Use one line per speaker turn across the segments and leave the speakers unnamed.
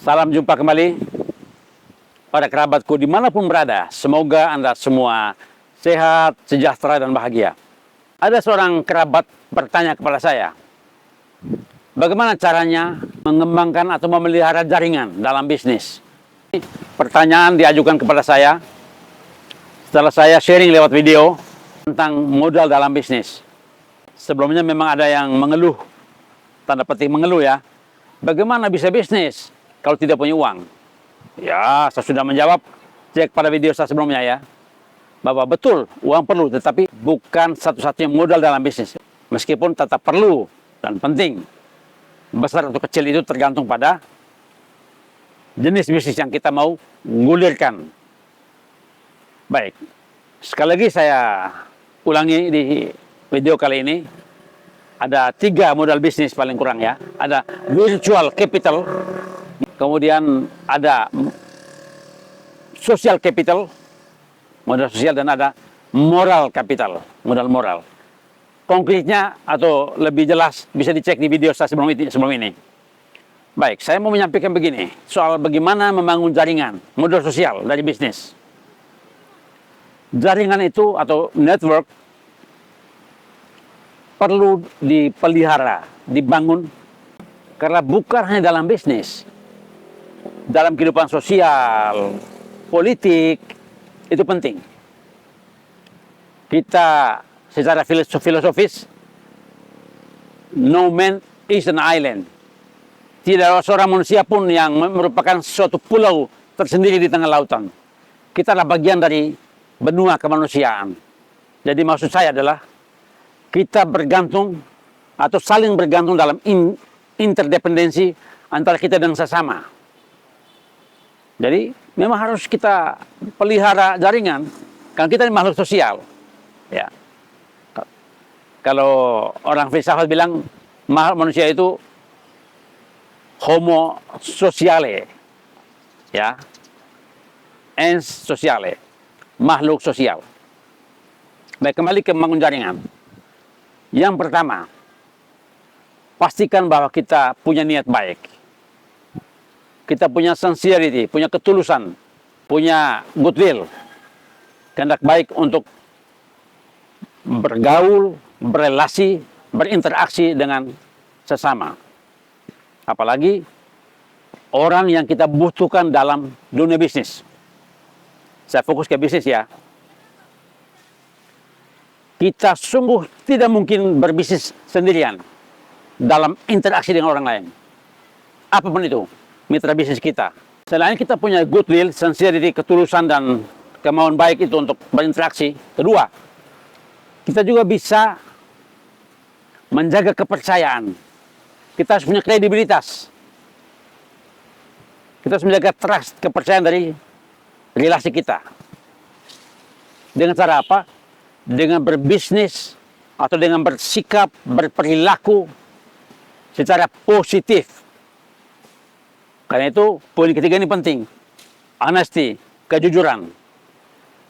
Salam jumpa kembali pada kerabatku dimanapun berada. Semoga Anda semua sehat, sejahtera, dan bahagia. Ada seorang kerabat bertanya kepada saya, bagaimana caranya mengembangkan atau memelihara jaringan dalam bisnis? Pertanyaan diajukan kepada saya setelah saya sharing lewat video tentang modal dalam bisnis. Sebelumnya memang ada yang mengeluh, tanda petik mengeluh ya, bagaimana bisa bisnis kalau tidak punya uang? Ya, saya sudah menjawab, cek pada video saya sebelumnya ya, bahwa betul uang perlu, tetapi bukan satu-satunya modal dalam bisnis. Meskipun tetap perlu dan penting, besar atau kecil itu tergantung pada jenis bisnis yang kita mau gulirkan. Baik, sekali lagi saya ulangi di video kali ini, ada 3 modal bisnis paling kurang ya. Ada virtual capital, kemudian ada social capital, modal sosial, dan ada moral capital, modal moral. Konkretnya atau lebih jelas bisa dicek di video saya sebelum ini. Baik, saya mau menyampaikan begini, soal bagaimana membangun jaringan, modal sosial dari bisnis. Jaringan itu atau network perlu dipelihara, dibangun, karena bukan hanya dalam bisnis, dalam kehidupan sosial, politik, itu penting. Kita secara filosofis, no man is an island. Tidak ada seorang manusia pun yang merupakan suatu pulau tersendiri di tengah lautan. Kita adalah bagian dari benua kemanusiaan. Jadi maksud saya adalah kita bergantung atau saling bergantung dalam interdependensi antara kita dan sesama. Jadi memang harus kita pelihara jaringan, karena kita ini makhluk sosial. Ya. Kalau orang filsafat bilang manusia itu homo sociale, ya, ens sociale, makhluk sosial. Baik, kembali ke membangun jaringan. Yang pertama, pastikan bahwa kita punya niat baik. Kita punya sincerity, punya ketulusan, punya goodwill, kehendak baik untuk bergaul, berrelasi, berinteraksi dengan sesama. Apalagi orang yang kita butuhkan dalam dunia bisnis. Saya fokus ke bisnis ya. Kita sungguh tidak mungkin berbisnis sendirian dalam interaksi dengan orang lain. Apapun itu, mitra bisnis kita. Selain kita punya goodwill, sincerity, ketulusan, dan kemauan baik itu untuk berinteraksi. Kedua, kita juga bisa menjaga kepercayaan. Kita harus punya kredibilitas. Kita harus menjaga trust, kepercayaan dari relasi kita. Dengan cara apa? Dengan berbisnis atau dengan bersikap, berperilaku secara positif. Karena itu poin ketiga ini penting. Honesty, kejujuran.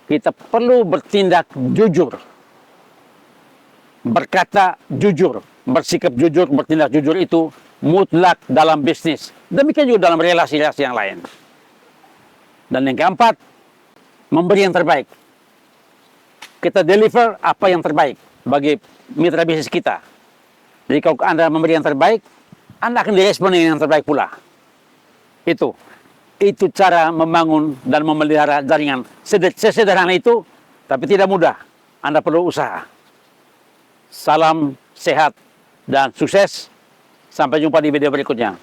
Kita perlu bertindak jujur. Berkata jujur, bersikap jujur, bertindak jujur itu mutlak dalam bisnis. Demikian juga dalam relasi-relasi yang lain. Dan yang keempat, memberi yang terbaik. Kita deliver apa yang terbaik bagi mitra bisnis kita. Jadi kalau Anda memberi yang terbaik, Anda akan direspon dengan yang terbaik pula. Itu cara membangun dan memelihara jaringan. Sesederhana itu, tapi tidak mudah. Anda perlu usaha. Salam sehat dan sukses. Sampai jumpa di video berikutnya.